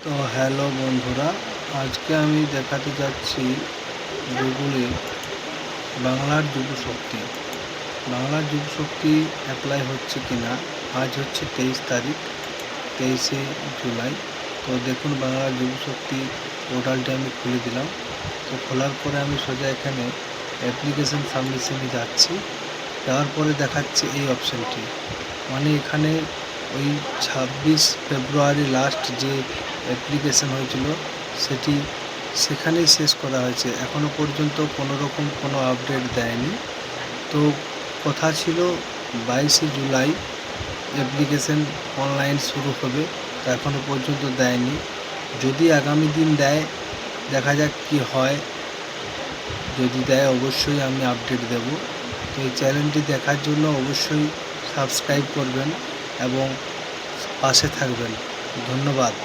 তো হ্যালো বন্ধুরা, আজকে আমি দেখাতে যাচ্ছি গুগলে বাংলার যুবশক্তি। বাংলার যুবশক্তি অ্যাপ্লাই হচ্ছে কিনা। আজ হচ্ছে 23 তারিখ, 23শে জুলাই। তো দেখুন, বাংলার যুবশক্তি পোর্টালটি আমি খুলে দিলাম। তো খোলার পরে আমি সোজা এখানে অ্যাপ্লিকেশান সাবমিশনে যাচ্ছি। যাওয়ার পরে দেখাচ্ছে এই অপশানটি, মানে এখানে ওই 26 ফেব্রুয়ারি লাস্ট যে অ্যাপ্লিকেশান হয়েছিল সেখানেই শেষ করা হয়েছে। এখনও পর্যন্ত কোনোরকম কোনো আপডেট দেয়নি। তো কথা ছিল 22শে জুলাই অ্যাপ্লিকেশান অনলাইন শুরু হবে, তো এখনও পর্যন্ত দেয়নি। যদি আগামী দিন দেয়, দেখা যাক কি হয়। যদি দেয় অবশ্যই আমি আপডেট দেব। তো এই চ্যানেলটি দেখার জন্য অবশ্যই সাবস্ক্রাইব করবেন এবং পাশে থাকবেন। ধন্যবাদ।